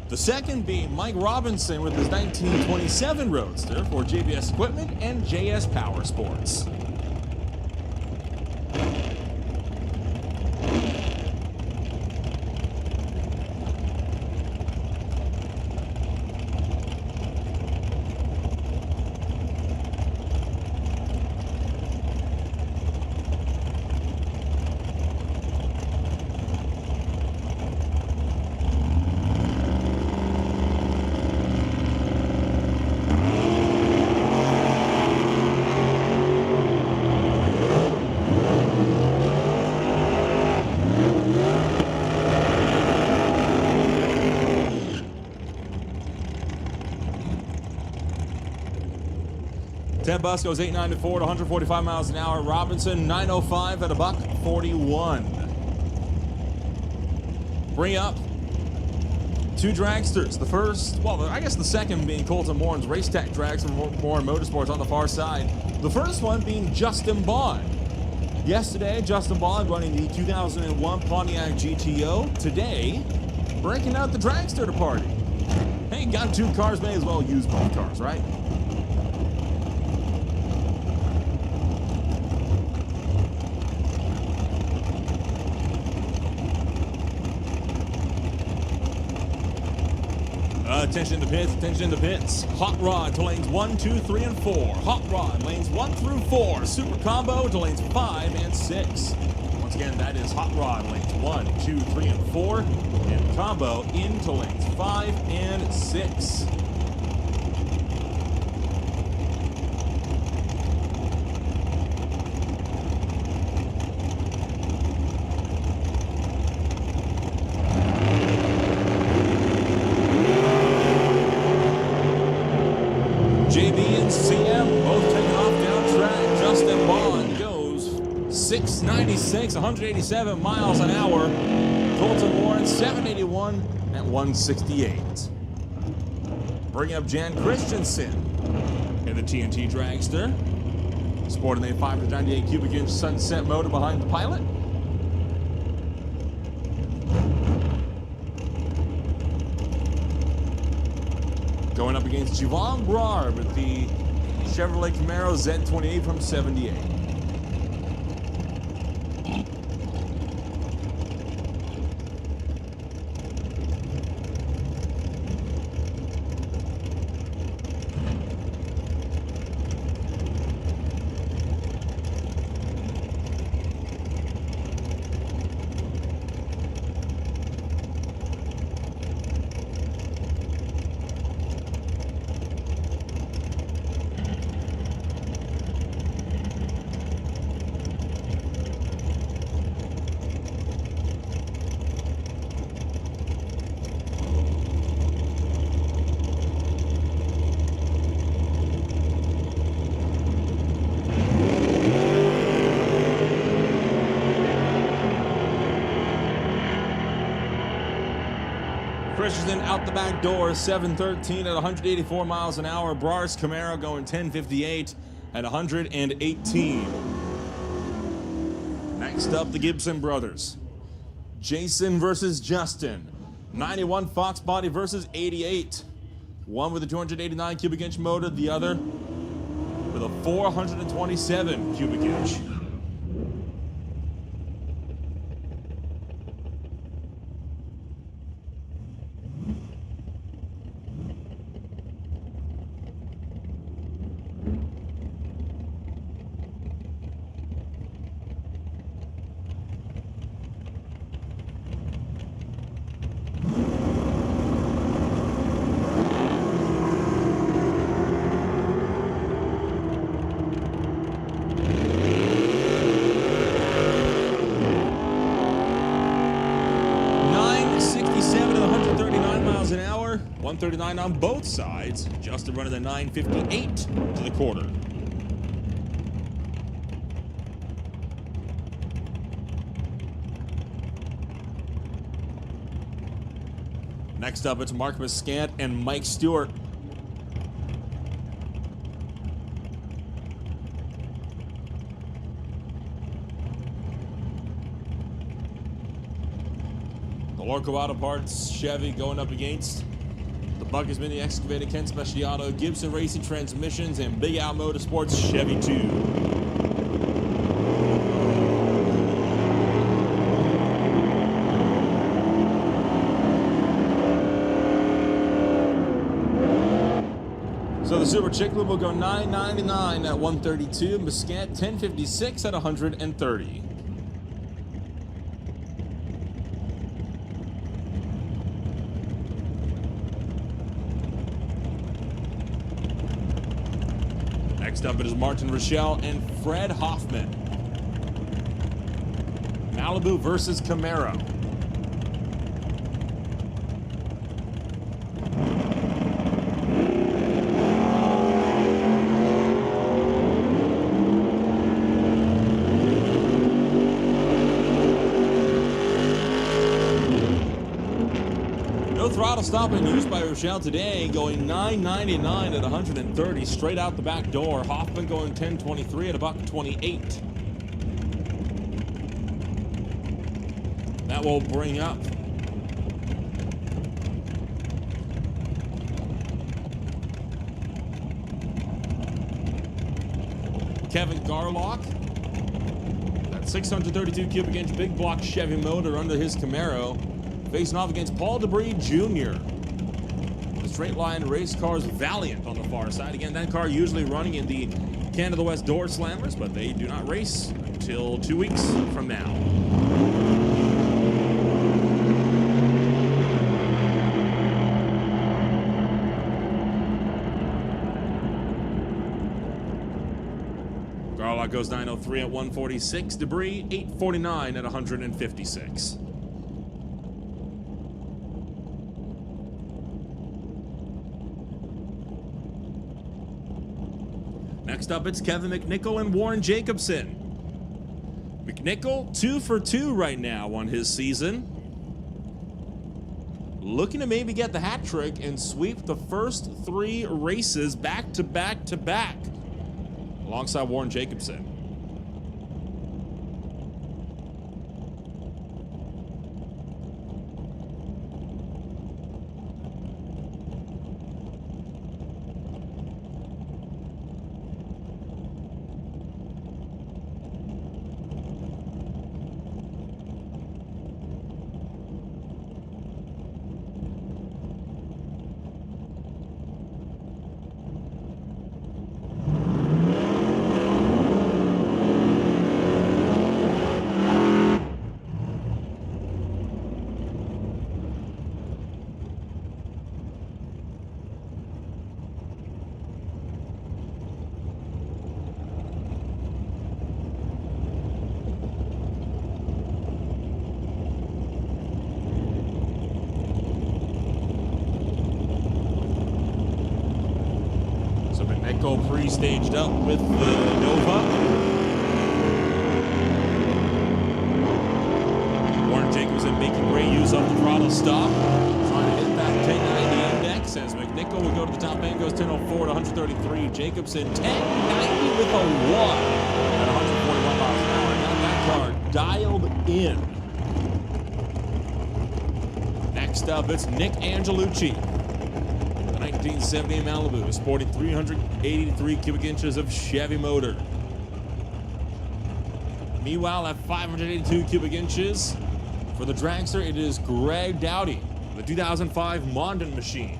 The second being Mike Robinson with his 1927 Roadster for JBS Equipment and JS Power Sports. Ted Bus goes 894 at 145 miles an hour. Robinson 905 at a buck 41. Bring up two dragsters. The first, well, I guess the second being Colton Morin's Race Tech Dragster from Morin Motorsports on the far side. The first one being Justin Bond. Yesterday, Justin Bond running the 2001 Pontiac GTO. Today, breaking out the dragster to party. Hey, got two cars, may as well use both cars, right? Attention to pits, attention to pits. Hot Rod to lanes 1, 2, 3, and 4. Hot Rod, lanes 1 through 4. Super Combo to lanes 5 and 6. Once again, that is Hot Rod, lanes 1, 2, 3, and 4. And Combo into lanes 5 and 6. JB and CM both taking off down track. Justin Bond goes 696, 187 miles an hour. Colton Warren 781 at 168. Bringing up Jan Christensen in the TNT Dragster. Sporting a 598 cubic inch Sunset motor behind the Pilot. Going up against Javon Brar with the Chevrolet Camaro Z28 from 78. Christensen out the back door, 713 at 184 miles an hour. Brar's Camaro going 1058 at 118. Next up, the Gibson brothers. Jason versus Justin. 91 Fox body versus 88. One with a 289 cubic inch motor, the other with a 427 cubic inch. An hour, 139 on both sides. Justin running the 958 to the quarter. Next up, it's Mark Muscat and Mike Stewart. The Lorco Auto Parts Chevy going up against The Buckers Mini Excavator, Ken Speciato, Gibson Racing Transmissions, and Big Al Motorsports Chevy 2. So the Super Chiclet will go $9.99 at 132, Muscat $10.56 at 130. Next up it is Martin Rochelle and Fred Hoffman. Malibu versus Camaro. Throttle stop in use by Rochelle today, going $9.99 at 130 straight out the back door. Hoffman going $10.23 at $1.28. That will bring up Kevin Garlock. That 632 cubic inch big block Chevy motor under his Camaro, facing off against Paul Debris Jr. The straight line race car's Valiant on the far side. Again, that car usually running in the Canada West Door Slammers, but they do not race until 2 weeks from now. Garlock goes 903 at 146. Debris 849 at 156. Next up, it's Kevin McNichol and Warren Jacobson. McNichol, 2 for 2 right now on his season. Looking to maybe get the hat trick and sweep the first 3 races back to back to back alongside Warren Jacobson. Pre-staged up with the Nova. Warren Jacobson making great use of the throttle stop, trying to hit that 1090 index as McNichol will go to the top end, goes 1004 to 133. Jacobson 1090 with a 1 at 141 miles an hour. Got that car dialed in. Next up, it's Nick Angelucci. 1970 Malibu, sporting 383 cubic inches of Chevy motor. Meanwhile, at 582 cubic inches, for the dragster, it is Greg Dowdy, the 2005 Mondin machine.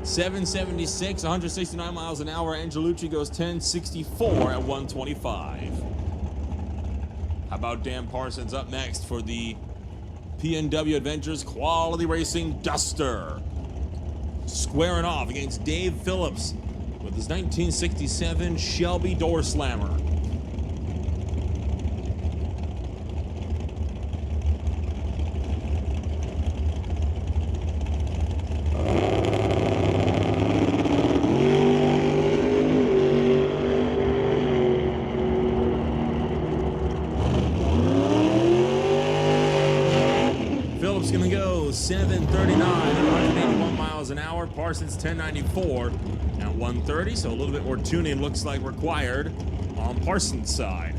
.776, 169 miles an hour. Angelucci goes 1064 at 125. How about Dan Parsons up next for the PNW Adventures Quality Racing Duster? Squaring off against Dave Phillips with his 1967 Shelby Door Slammer. goes 7:39 at 181 miles an hour. Parsons 1094 at 130, so a little bit more tuning looks like required on Parsons' side.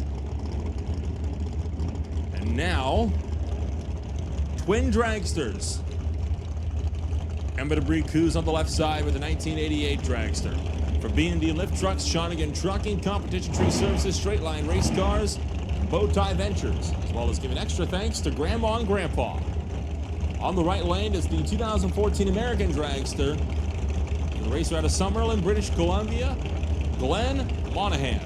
And now, twin dragsters. Emma Debris Coos on the left side with the 1988 dragster. For B&D Lift Trucks, Shawnigan Trucking, Competition Tree Services, Straight Line Race Cars, Bowtie Ventures, as well as giving extra thanks to Grandma and Grandpa. On the right lane is the 2014 American Dragster. The racer out of Summerlin, British Columbia, Glenn Monahan.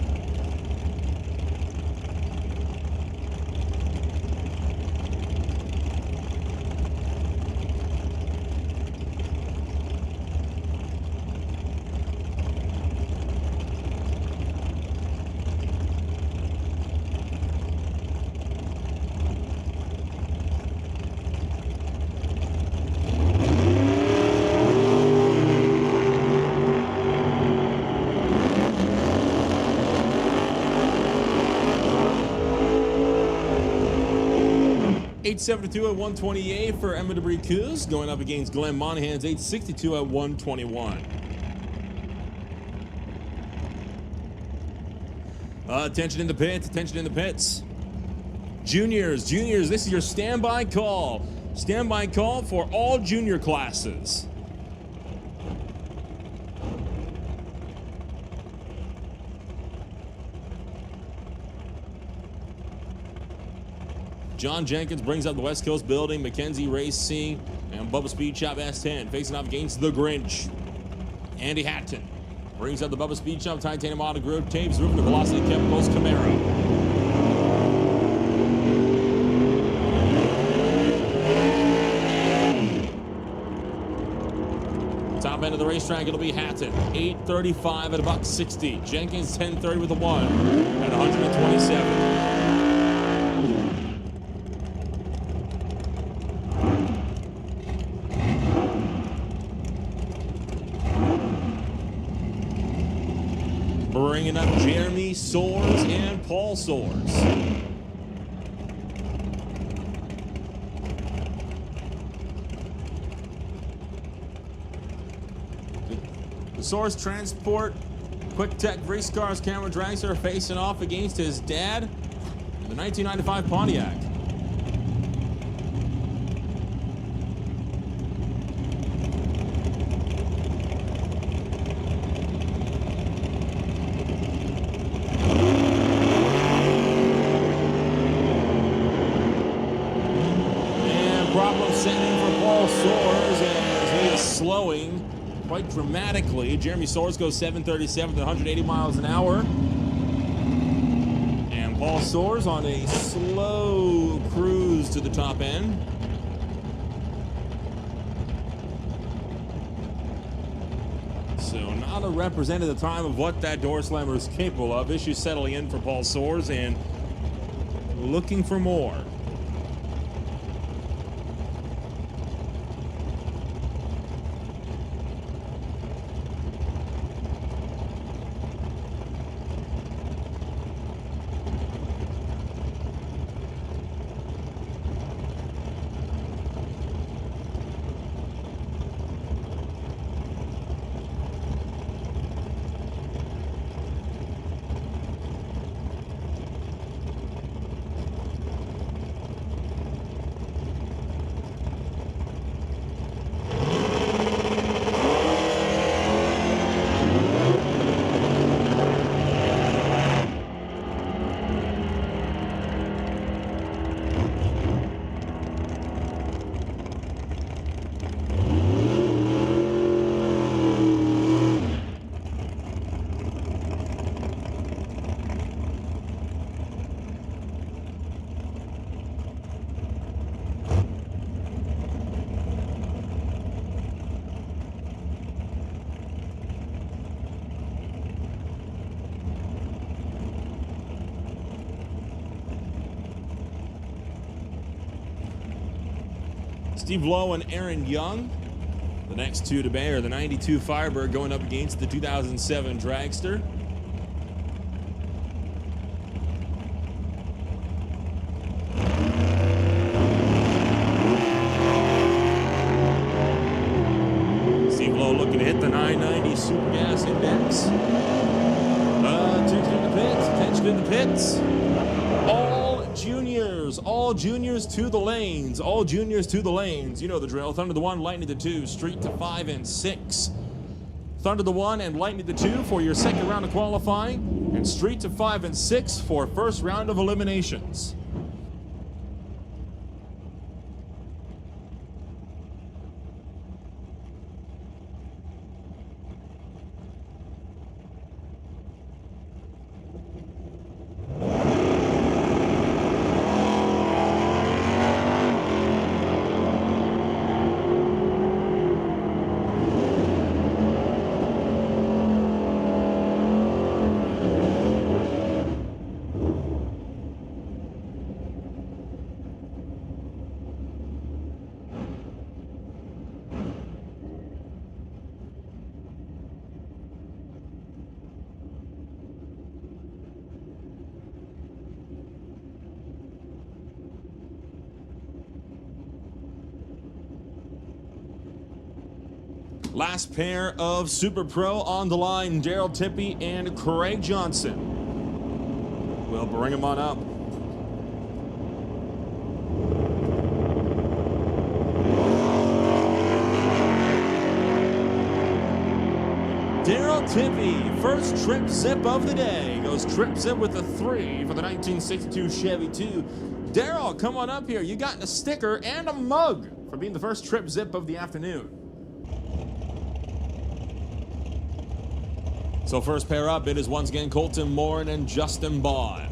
.872 at 128 for Emma Debris Coos, going up against Glenn Monahan's .862 at 121. Attention in the pits, attention in the pits. Juniors, this is your standby call. Standby call for all junior classes. John Jenkins brings up the West Coast building, Mackenzie Racing, and Bubba Speed Shop S10 facing off against the Grinch. Andy Hatton brings up the Bubba Speed Shop Titanium Auto Group Tapes, River Velocity Chemicals Camaro. Top end of the racetrack, it'll be Hatton, 8:35 at $1.60. Jenkins, 10:30 with a 1 at 127. Bringing up Jeremy Soares and Paul Soares. The Soares Transport Quick Tech Race Cars Camera Dragster are facing off against his dad in the 1995 Pontiac. Slowing quite dramatically. Jeremy Soares goes 737 to 180 miles an hour. And Paul Soares on a slow cruise to the top end. So not a representative time of what that door slammer is capable of. Issues settling in for Paul Soares and looking for more. Steve Lowe and Aaron Young. The next two to bay are the 92 Firebird going up against the 2007 Dragster. in the pits. All juniors to the lanes. All juniors to the lanes. You know the drill. Thunder the 1, Lightning the 2, Street to 5 and 6. Thunder the 1 and Lightning the 2 for your second round of qualifying, and Street to 5 and 6 for first round of eliminations. Last pair of Super Pro on the line, Daryl Tippy and Craig Johnson. We'll bring them on up. Daryl Tippy, first trip zip of the day. Goes trip zip with a 3 for the 1962 Chevy 2. Daryl, come on up here. You got a sticker and a mug for being the first trip zip of the afternoon. So first pair up, it is once again Colton Morin and Justin Bond.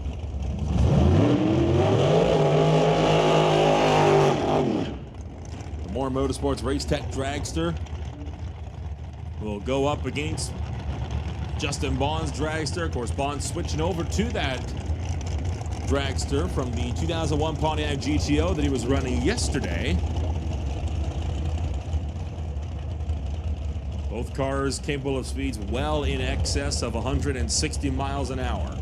The Morin Motorsports Race Tech Dragster will go up against Justin Bond's Dragster. Of course, Bond switching over to that Dragster from the 2001 Pontiac GTO that he was running yesterday. Both cars capable of speeds well in excess of 160 miles an hour.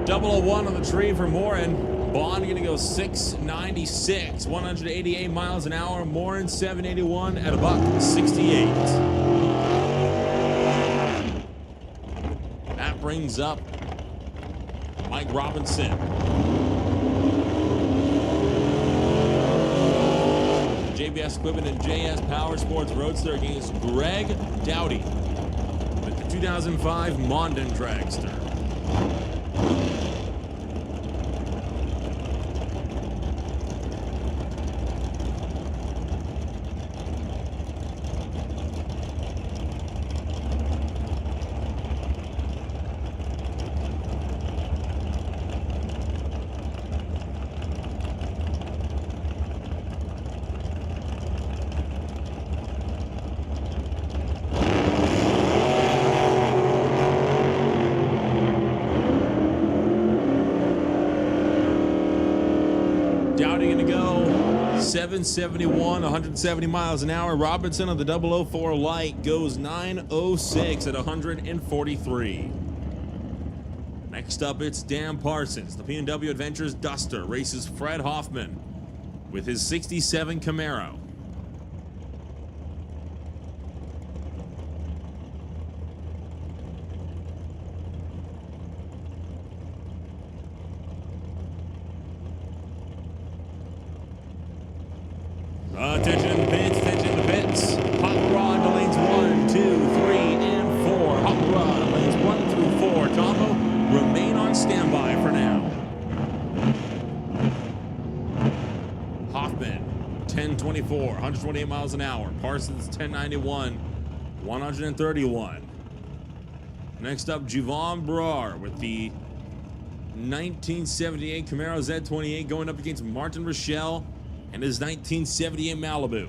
.001 on the tree for Morin. Bond going to go 696, 188 miles an hour. Morin 781 at a $1.68. That brings up Mike Robinson. JBS Equipment and JS Power Sports Roadster against Greg Dowdy with the 2005 Mondin Dragster. Dowdy going to go 771, 170 miles an hour. Robinson on the 004 light goes 906 at 143. Next up, it's Dan Parsons. The P&W Adventures Duster races Fred Hoffman with his 67 Camaro. Attention in the pits, attention in the pits. Hot Rod to lanes 1, 2, 3, and 4. Hot Rod to lanes 1 through 4. Tomo, remain on standby for now. Hoffman, 1024, 128 miles an hour. Parsons, 1091, 131. Next up, Juvon Brar with the 1978 Camaro Z28 going up against Martin Rochelle and his 1978 Malibu.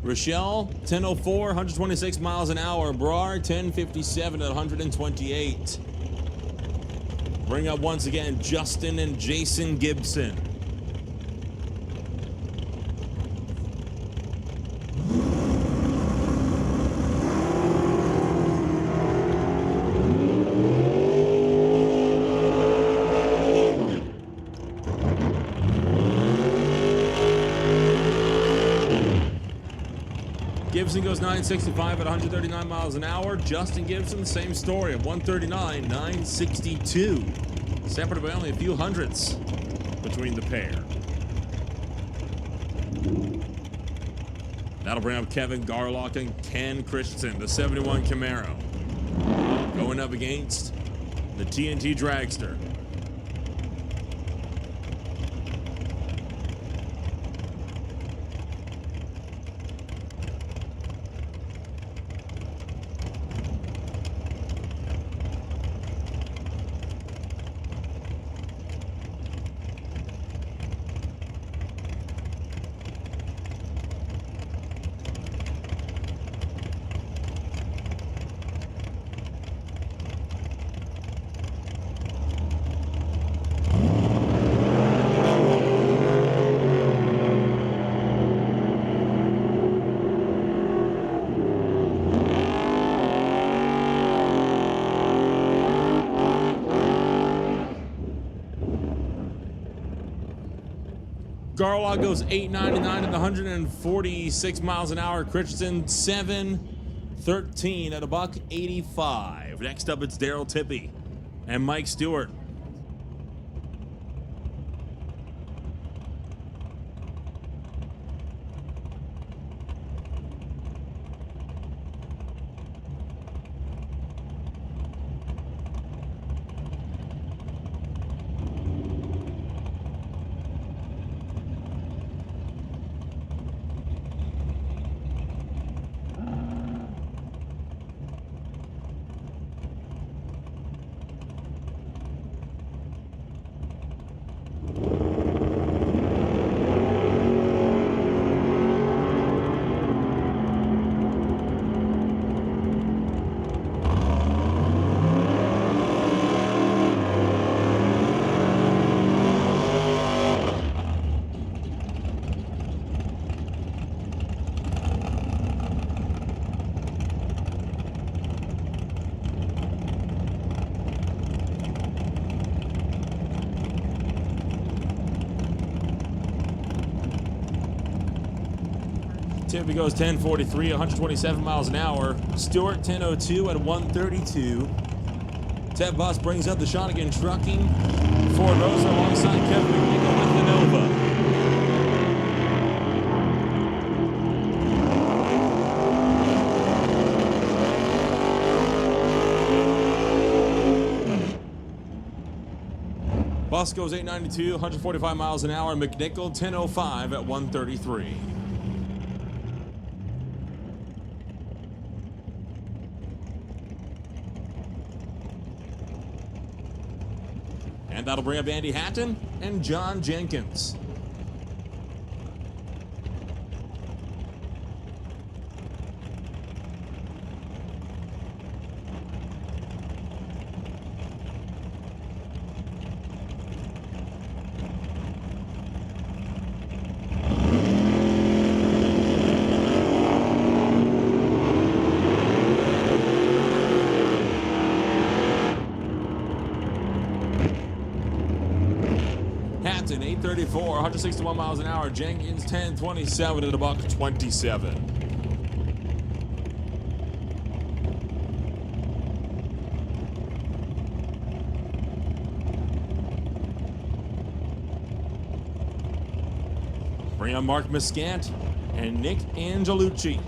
Rochelle, 10:04, 126 miles an hour. Brar, 10:57 at 128. Bring up once again Justin and Jason Gibson. Gibson goes 965 at 139 miles an hour. Justin Gibson, same story at 139, 962. Separated by only a few hundredths between the pair. That'll bring up Kevin Garlock and Ken Christensen, the 71 Camaro. Going up against the TNT Dragster. Garlock goes 899 at 146 miles an hour. Christensen 713 at $185. Next up, it's Daryl Tippy and Mike Stewart. Tippy goes 1043, 127 miles an hour. Stewart 1002 at 132. Ted Bus brings up the Shawnigan Trucking. Ford Rosa alongside Kevin McNichol with the Nova. Bus goes 892, 145 miles an hour. McNichol 1005 at 133. And that'll bring up Andy Hatton and John Jenkins. Hatton 834, 161 miles an hour. Jenkins 1027 at $127. Bring on Mark Muscat and Nick Angelucci.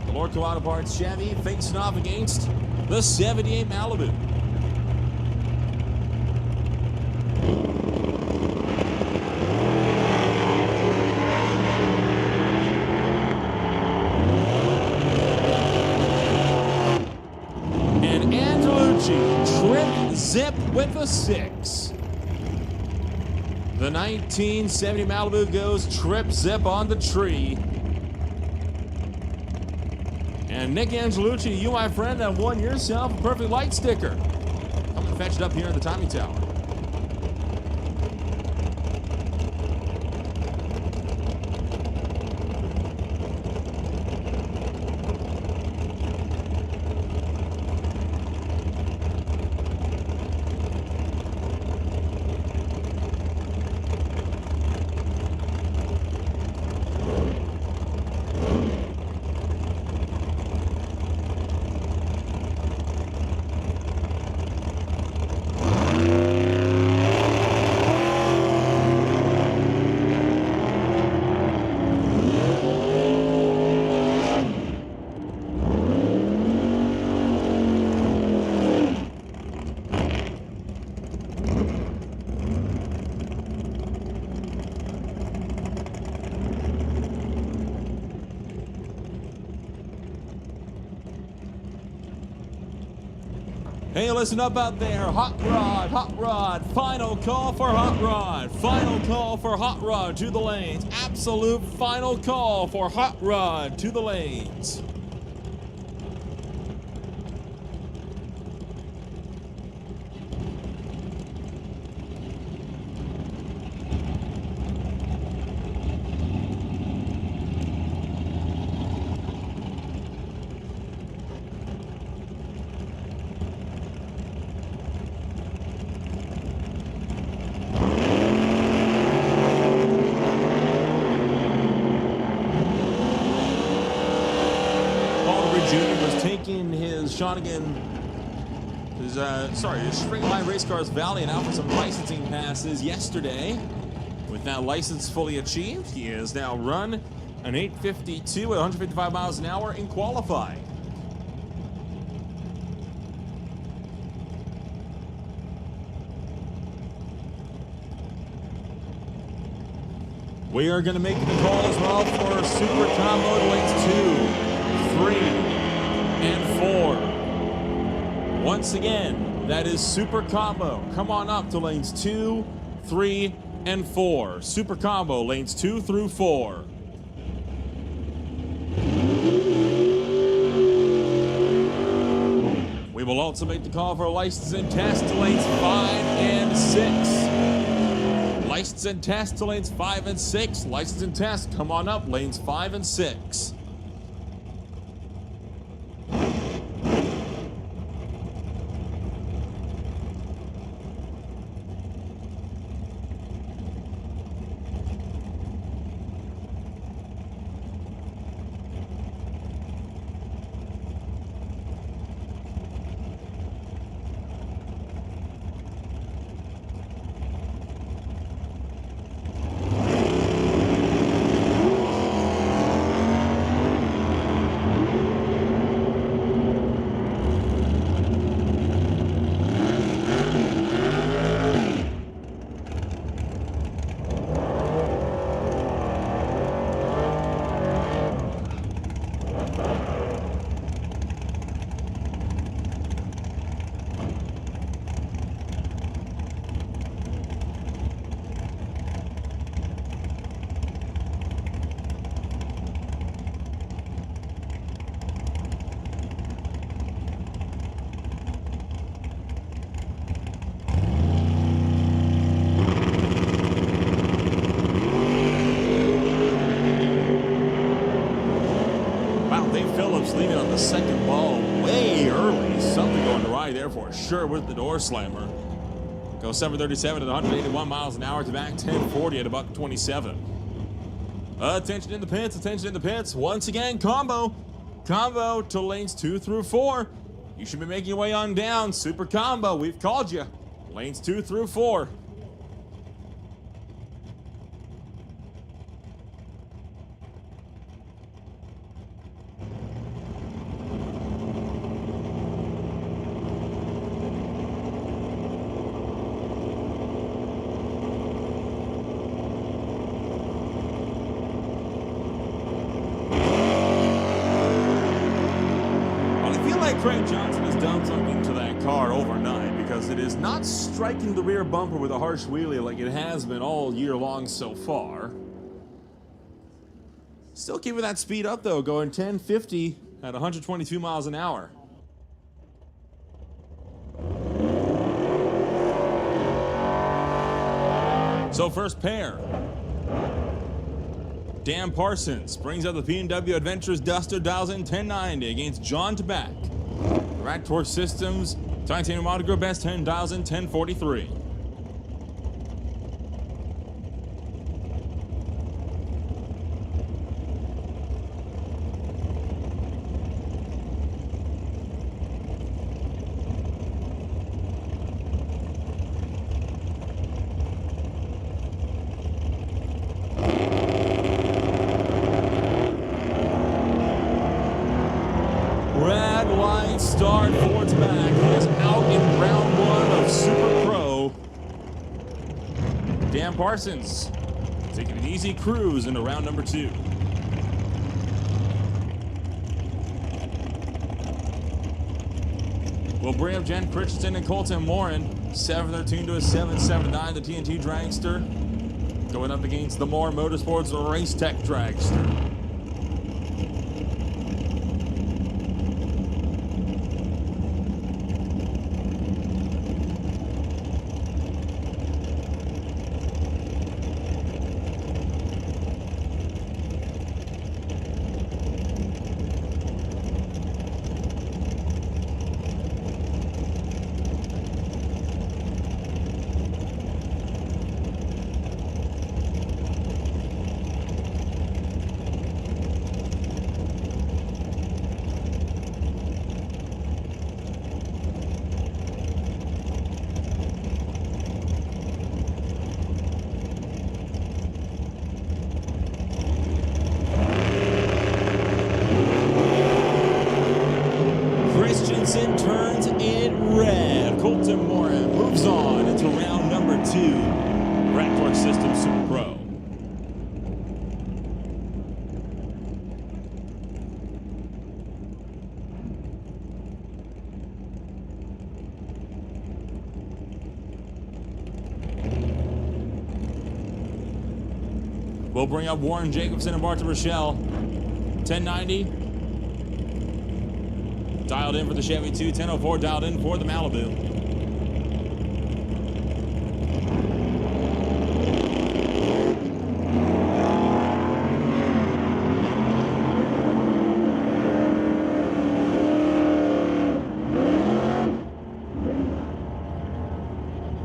The Lord Auto Parts Chevy facing off against the 78 Malibu. And Angelucci trip zip with a 6. The 1970 Malibu goes trip zip on the tree. And Nick Angelucci, you, my friend, have won yourself a perfect light sticker. Come and fetch it up here in the timing tower. Hey, listen up out there. Hot Rod. Final call for Hot Rod. Final call for Hot Rod to the lanes. Absolute final call for Hot Rod to the lanes. His Shawnigan, his Straight Line Race Cars Valiant out for some licensing passes yesterday. With that license fully achieved, he has now run an 852 at 155 miles an hour in qualifying. We are going to make the call as well for Super Combo lanes 2, 3, and 4. Once again, that is Super Combo. Come on up to lanes 2, 3, and 4. Super Combo, lanes 2 through 4. We will also make the call for license and test to lanes 5 and 6. License and test to lanes 5 and 6. License and test, come on up, lanes 5 and 6. Leaving on the second ball way early. Something going awry there for sure with the door slammer. Go 737 at 181 miles an hour to back 1040 at about 27. Attention in the pits, attention in the pits. Once again, combo to lanes 2 through 4. You should be making your way on down. Super Combo, we've called you. Lanes 2 through 4. Craig Johnson has done something to that car overnight because it is not striking the rear bumper with a harsh wheelie like it has been all year long so far. Still keeping that speed up though, going 1050 at 122 miles an hour. So first pair. Dan Parsons brings out the P&W Adventures Duster, dials in 1090 against John Tabak. Rack Torque Systems Titanium Auto Group S10, dials in 1043. Red light start, Ford's back. He is out in round one of Super Pro. Dan Parsons taking an easy cruise into round number 2. We'll bring up Jen Christensen and Colton Morin. 713 to a 779, the TNT Dragster. Going up against the Moore Motorsports Race Tech Dragster. Christensen turns it red. Colton Morin moves on into round number 2. Rack Torque Systems Super Pro. We'll bring up Warren Jacobson and Barton Rochelle. 1090. Dialed in for the Chevy 2, 1004 dialed in for the Malibu.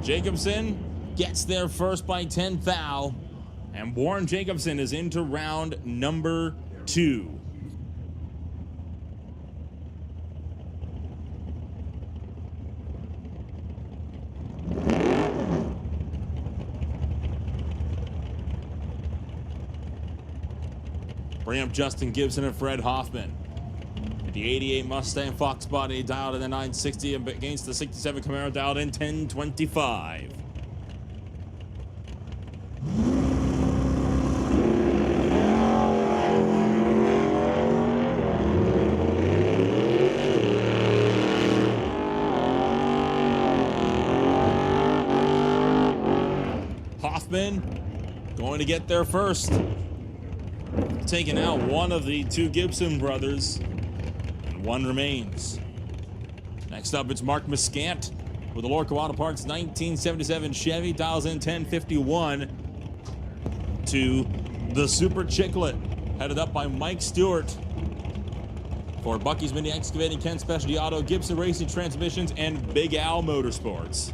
Jacobson gets there first by 10 thou, and Warren Jacobson is into round number 2. Bring up Justin Gibson and Fred Hoffman. The 88 Mustang Fox body dialed in the 960 against the 67 Camaro dialed in 1025. Hoffman going to get there first. Taking out one of the 2 Gibson brothers, and one remains. Next up, it's Mark Muscant with the Lorca Auto Parts 1977 Chevy, dials in 1051 to the Super Chicklet, headed up by Mike Stewart for Bucky's Mini Excavating, Ken Specialty Auto, Gibson Racing Transmissions, and Big Al Motorsports.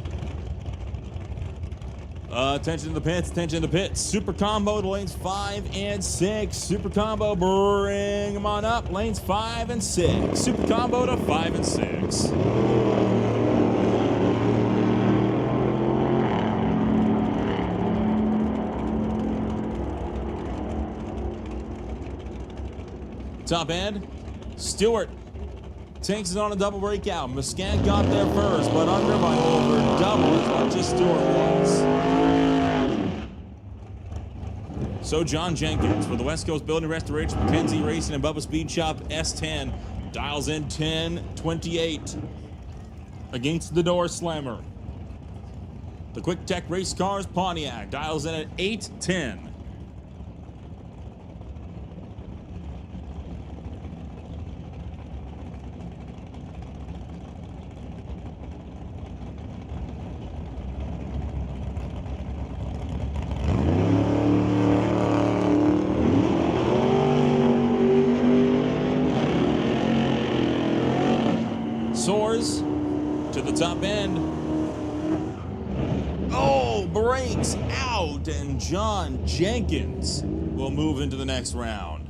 Attention to the pits, attention to the pits. Super Combo to lanes 5 and 6. Super Combo, bring them on up. Lanes 5 and 6. Super Combo to 5 and 6. Top end, Stewart takes it on a double breakout. Muscat got there first, but under by over double as much as Stewart was. So John Jenkins for the West Coast Building Restoration, McKenzie Racing, and Bubba Speed Shop S10 dials in 1028 against the Door Slammer. The Quick Tech Race Cars Pontiac dials in at 810. top end. Oh, breaks out, and John Jenkins will move into the next round.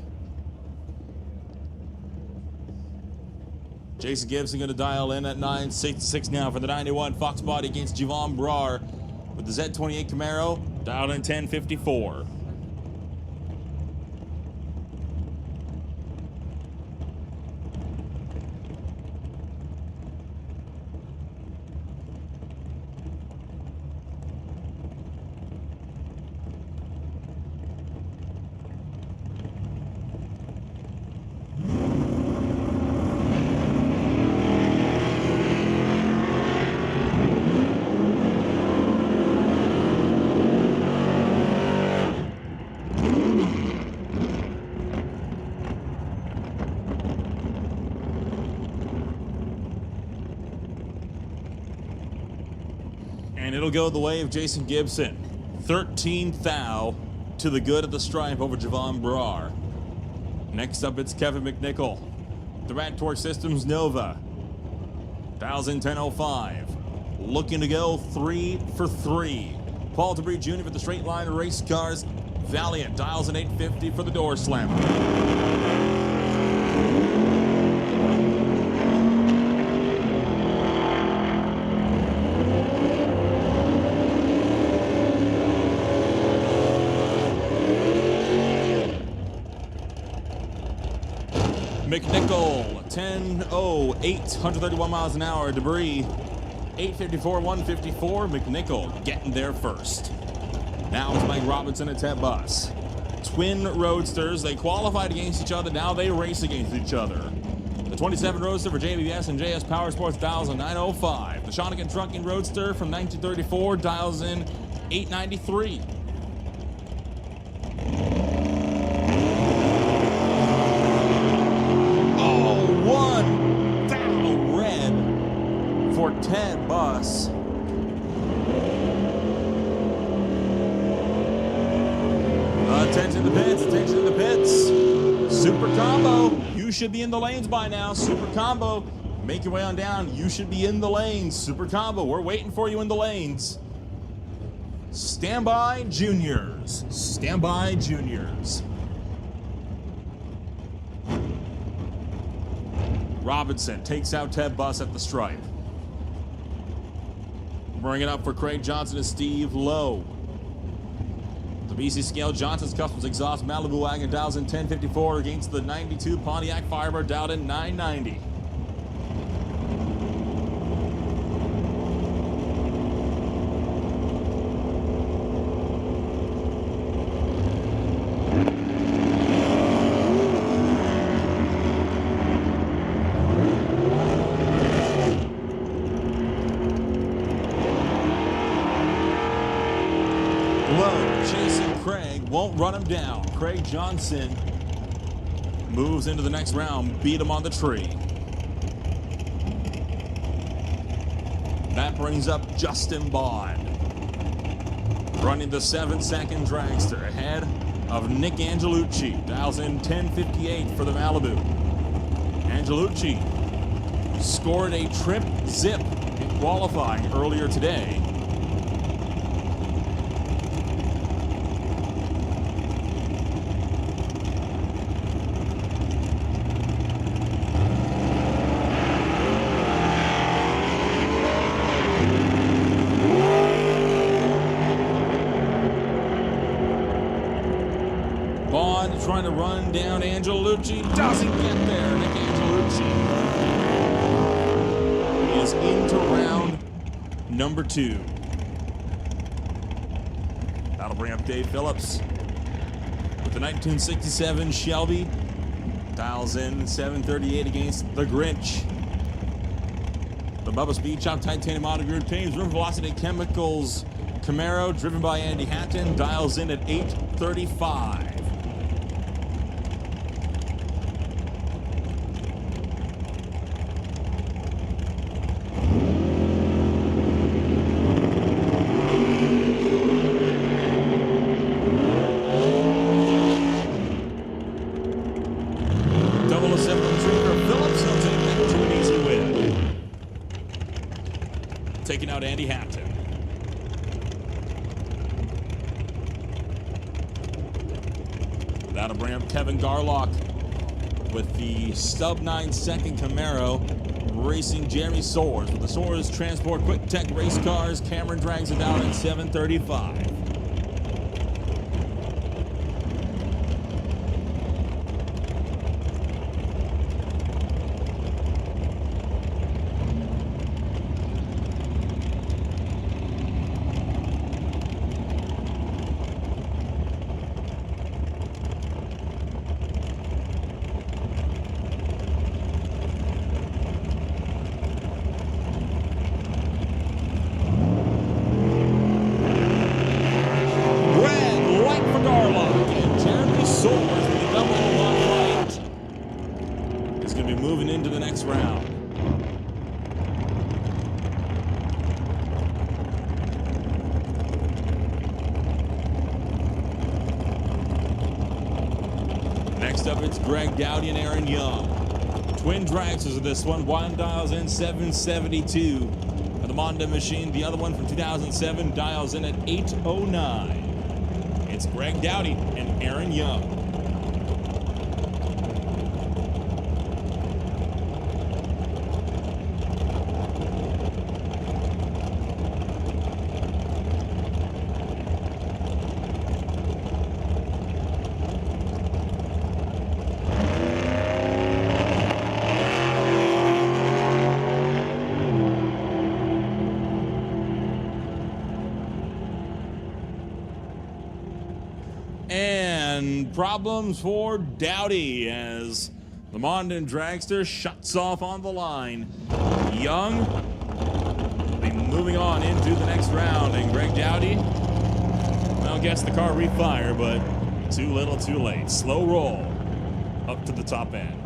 Jason Gibson going to dial in at 9.66 now for the 91 Fox Body against Javon Brar with the Z28 Camaro, dialed in 10.54. And it'll go the way of Jason Gibson. 13th thou to the good of the stripe over Javon Brar. Next up, it's Kevin McNichol. The Rat Torque Systems Nova. Dials in 10.05. Looking to go 3 for 3. Paul Debris Jr. for the Straight Line Race Cars. Valiant dials in 8.50 for the door slammer. McNichol, 10.08, 131 miles an hour. Debris, 8.54, 154. McNichol getting there first. Now it's Mike Robinson and Ted Buss. Twin roadsters. They qualified against each other. Now they race against each other. The 27 Roadster for JBS and JS Power Sports dials in 9.05. The Shawnigan Trucking Roadster from 1934 dials in 8.93. For Ted Buss. Attention to the pits, attention to the pits. Super Combo, you should be in the lanes by now. Super Combo, make your way on down. You should be in the lanes. Super Combo, we're waiting for you in the lanes. Standby Juniors. Standby Juniors. Robinson takes out Ted Buss at the stripe. Bring it up for Craig Johnson and Steve Lowe. The BC Scale Johnson's Customs Exhaust Malibu Wagon dials in 10.54 against the 92 Pontiac Firebird dialed in 9.90. Chasing Craig, won't run him down. Craig Johnson moves into the next round, beat him on the tree. That brings up Justin Bond, running the 7-second dragster ahead of Nick Angelucci. Dials in 10.58 for the Malibu. Angelucci scored a trip zip in qualifying earlier today. Bond trying to run down Angelucci. Doesn't get there. Nick Angelucci is into round number 2. That'll bring up Dave Phillips with the 1967 Shelby. Dials in 7.38 against the Grinch. The Bubba Speed Chop Titanium Auto Group Teams Room Velocity Chemicals Camaro, driven by Andy Hatton, dials in at 8.35. out Andy Hampton. That'll bring up Kevin Garlock with the sub 9-second Camaro racing Jeremy Soares. With the Soares Transport Quick Tech race cars, Cameron drags it down at 7:35. Next up, it's Greg Dowdy and Aaron Young. Twin dragsters of this one. One dials in 772 for the Monda machine. The other one from 2007 dials in at 809. It's Greg Dowdy and Aaron Young. And problems for Dowdy as the Mondan dragster shuts off on the line. Young will be moving on into the next round, and Greg Dowdy, well, gets the car refire, but too little too late. Slow roll up to the top end.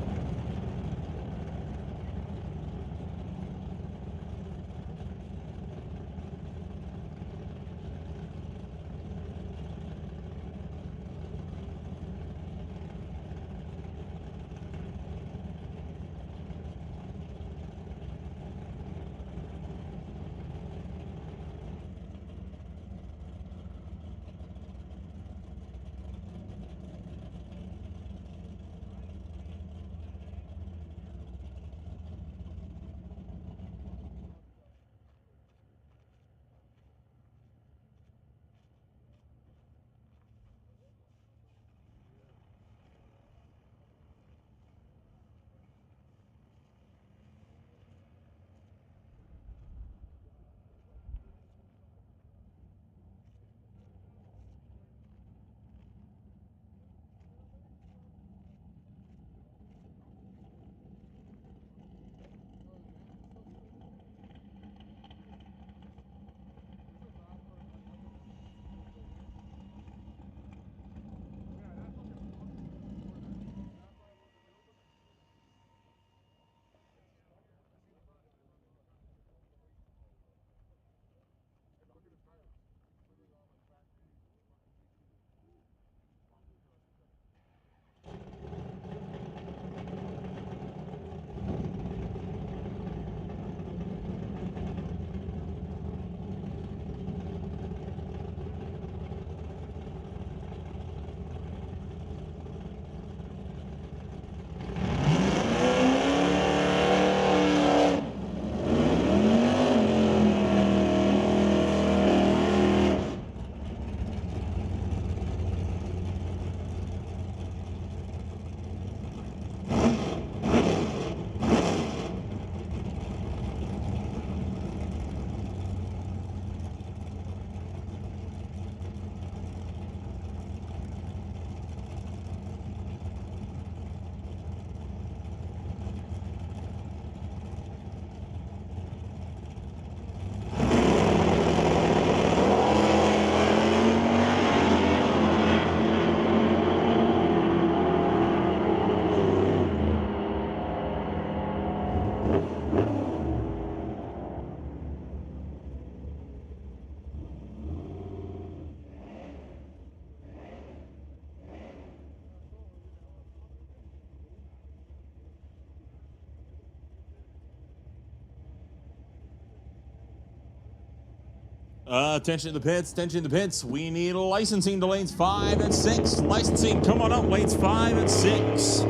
Attention to the pits, attention to the pits. We need licensing to lanes 5 and 6. Licensing, come on up, lanes 5 and 6.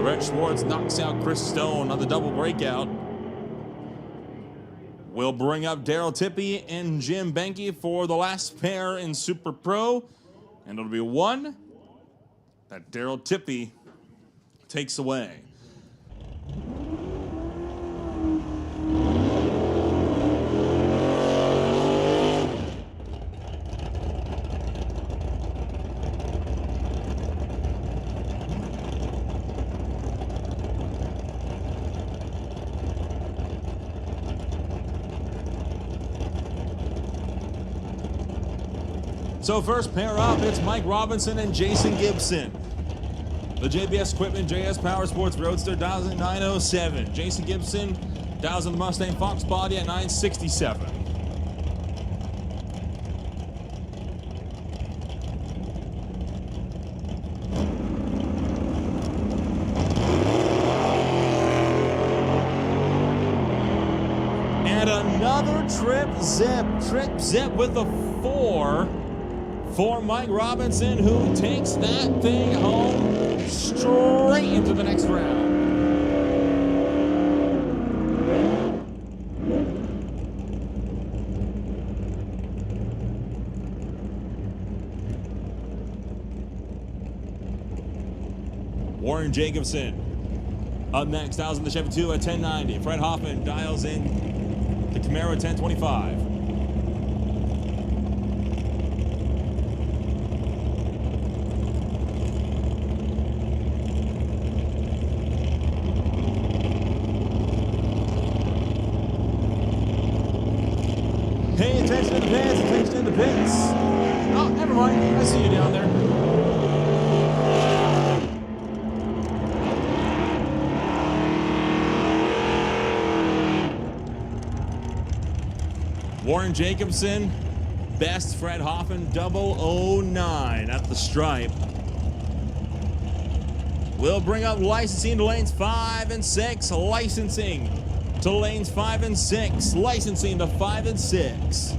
Reg Schwartz knocks out Chris Stone on the double breakout. We'll bring up Daryl Tippy and Jim Benke for the last pair in Super Pro. And it'll be one that Daryl Tippy takes away. So first pair up, it's Mike Robinson and Jason Gibson. The JBS Equipment JS Power Sports Roadster dials in 907. Jason Gibson dials in the Mustang Fox Body at 967. And another trip zip with a 4. For Mike Robinson, who takes that thing home straight into the next round. Warren Jacobson up next, dials in the Chevy 2 at 1090. Fred Hoffman dials in the Camaro at 1025. Pay attention to the pits, attention to the pits. Oh, never mind. I see you down there. Warren Jacobson, best Fred Hoffman 009 at the stripe. We'll bring up licensing to lanes 5 and 6. Licensing to lanes 5 and 6. Licensing to 5 and 6.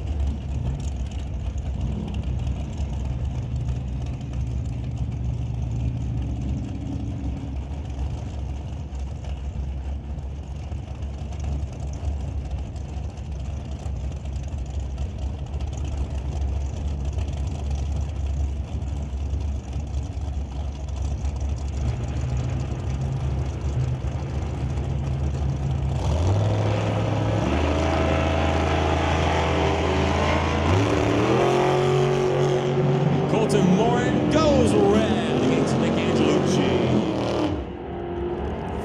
Morin goes red against Nick Angelucci.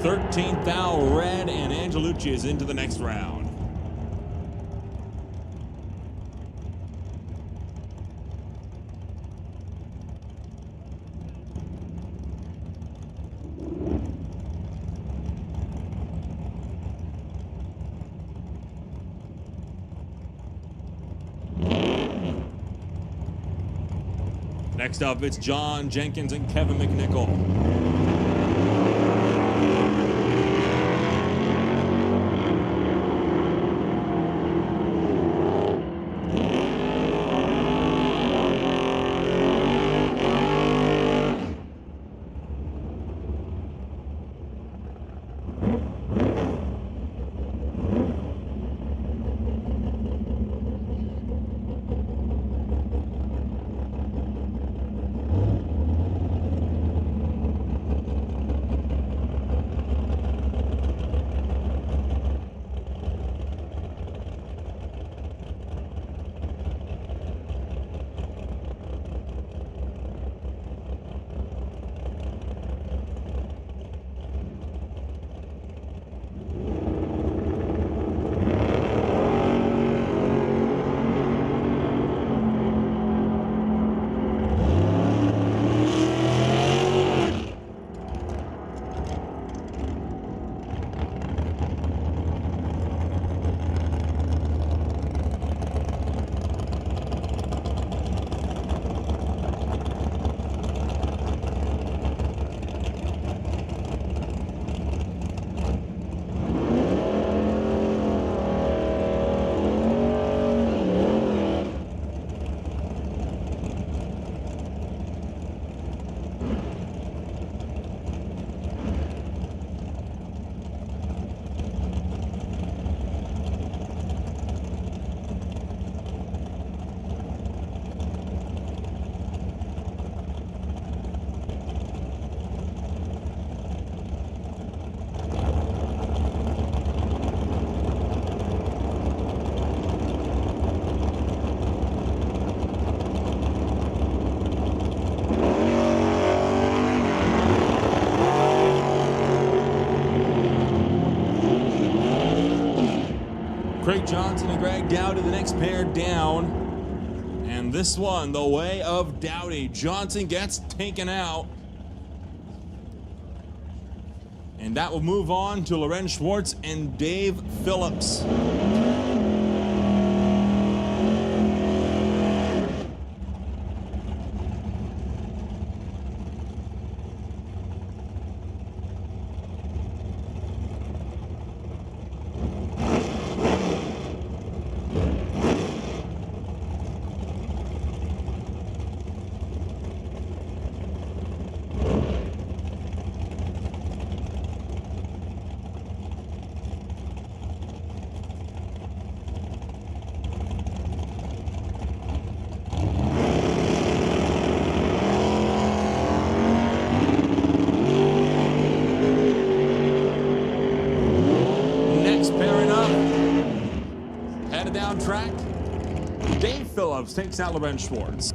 13th thou red, and Angelucci is into the next round. Next up, it's John Jenkins and Kevin McNichol. Craig Johnson and Greg Dowdy, the next pair down. And this one, the way of Dowdy. Johnson gets taken out. And that will move on to Lorenz Schwartz and Dave Phillips. Down track, Dave Phillips takes out Lorenz Schwartz.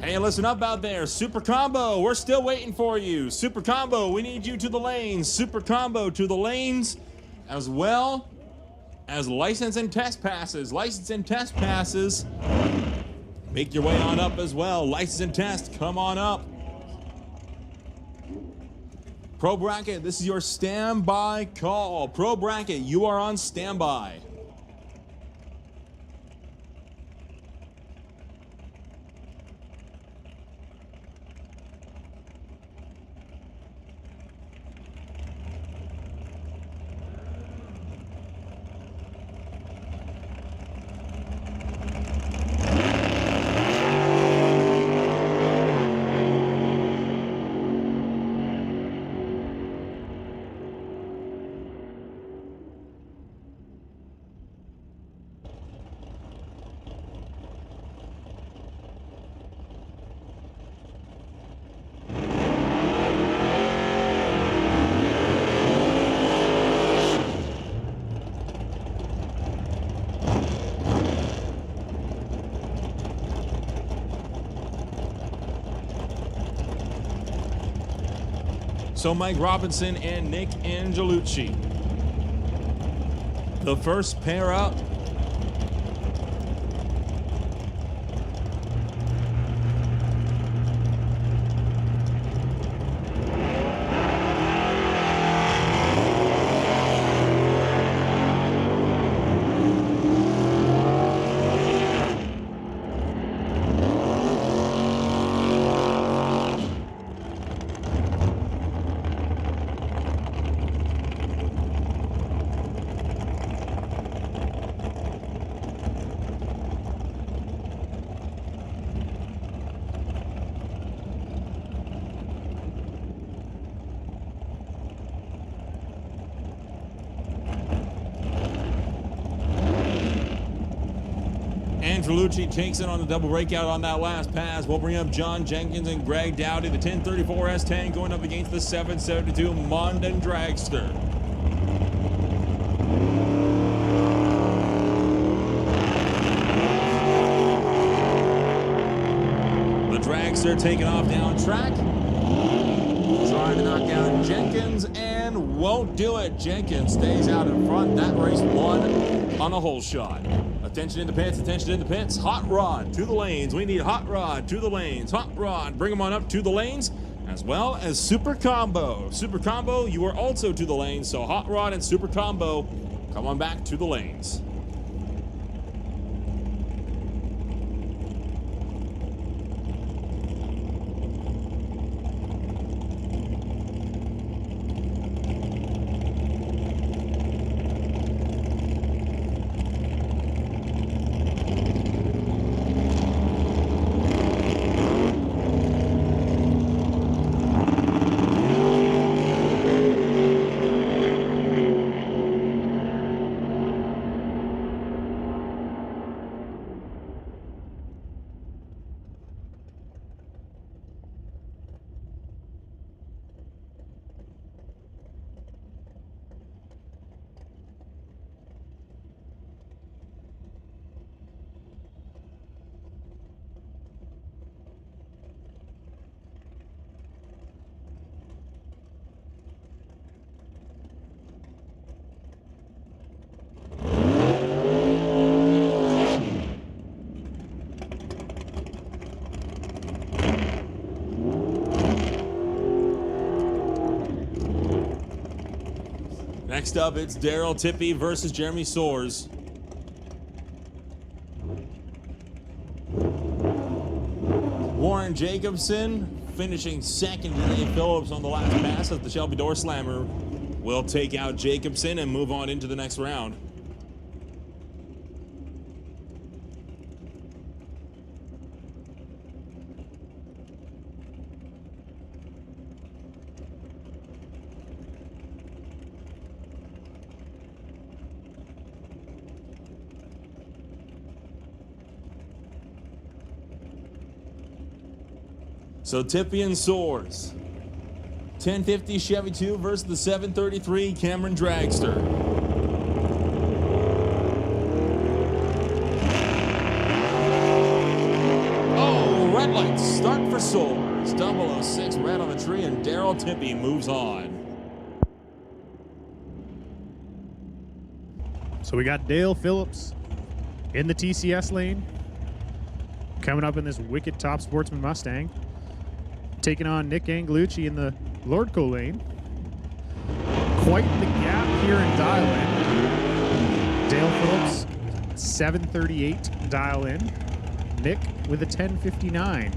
Hey, listen up out there. Super Combo, we're still waiting for you. Super Combo, we need you to the lanes. Super Combo to the lanes, as well as license and test passes. License and test passes. Make your way on up as well. License and test, come on up. Pro Bracket, this is your standby call. Pro Bracket, you are on standby. So Mike Robinson and Nick Angelucci. The first pair up. Angelucci takes it on the double breakout on that last pass. We'll bring up John Jenkins and Greg Dowdy, the 1034 S10 going up against the 772 Mondin Dragster. The Dragster taking off down track. Trying to knock down Jenkins and won't do it. Jenkins stays out in front. That race won on a hole shot. Attention in the pits, attention in the pits. Hot Rod to the lanes. We need Hot Rod to the lanes. Hot Rod, bring them on up to the lanes, as well as Super Combo. Super Combo, you are also to the lanes, so Hot Rod and Super Combo, come on back to the lanes. Next up, it's Daryl Tippy versus Jeremy Soares. Warren Jacobson finishing second to Dave Phillips on the last pass as the Shelby Door Slammer will take out Jacobson and move on into the next round. So Tippy and Soares. 1050 Chevy 2 versus the 733 Cameron Dragster. Oh, red lights start for Soares. 006 red on the tree, and Daryl Tippy moves on. So we got Dale Phillips in the TCS lane, coming up in this wicked Top Sportsman Mustang, taking on Nick Angelucci in the Lordco lane. Quite the gap here in dial-in. Dale Phillips, 738 dial-in. Nick with a 1059.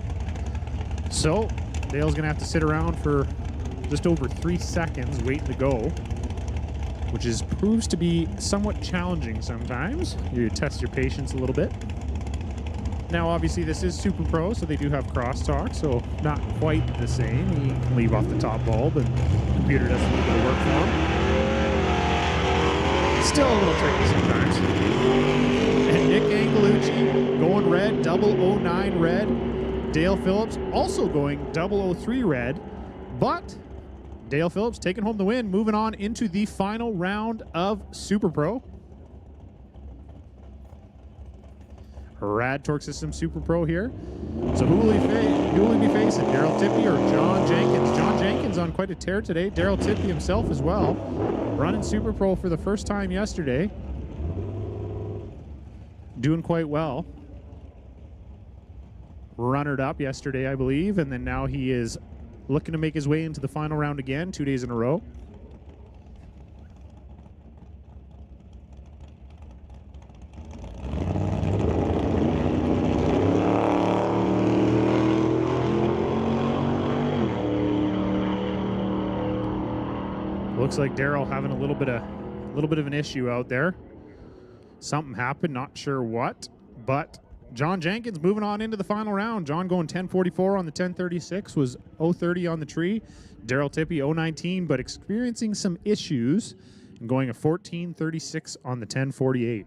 So Dale's gonna have to sit around for just over 3 seconds waiting to go, which proves to be somewhat challenging sometimes. You test your patience a little bit. Now, obviously, this is Super Pro, so they do have crosstalk, so not quite the same. He can leave off the top bulb, and the computer does a little bit of work for him. Still a little tricky sometimes. And Nick Angelucci going red, 009 red. Dale Phillips also going 003 red, but Dale Phillips taking home the win, moving on into the final round of Super Pro. Rad Torque System Super Pro here. So who will he be facing? Daryl Tippy or John Jenkins? John Jenkins on quite a tear today. Daryl Tippy himself as well, running Super Pro for the first time yesterday. Doing quite well. Runnered up yesterday, I believe, and then now he is looking to make his way into the final round again, 2 days in a row. Looks like Daryl having a little bit of an issue out there. Something happened, not sure what, but John Jenkins moving on into the final round. John going 1044 on the 1036, was 030 on the tree. Daryl Tippy 019, but experiencing some issues and going a 1436 on the 1048.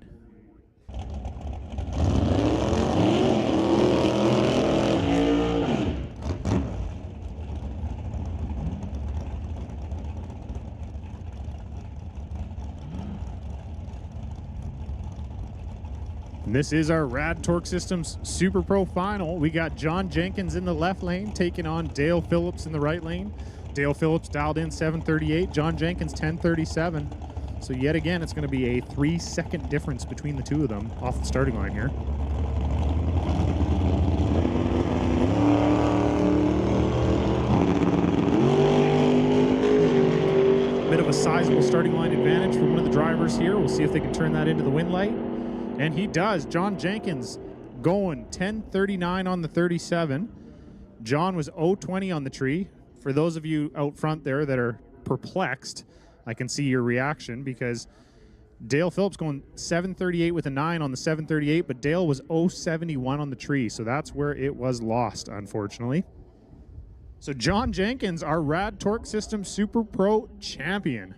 This is our Rad Torque Systems Super Pro Final. We got John Jenkins in the left lane taking on Dale Phillips in the right lane. Dale Phillips dialed in 738, John Jenkins 1037. So yet again, it's going to be a 3-second difference between the two of them off the starting line here. Bit of a sizable starting line advantage for one of the drivers here. We'll see if they can turn that into the win light. And he does. John Jenkins going 1039 on the 37. John was 020 on the tree. For those of you out front there that are perplexed, I can see your reaction because Dale Phillips going 738 with a 9 on the 738, but Dale was 071 on the tree, so that's where it was lost, unfortunately. So John Jenkins, our Rad Torque System Super Pro champion.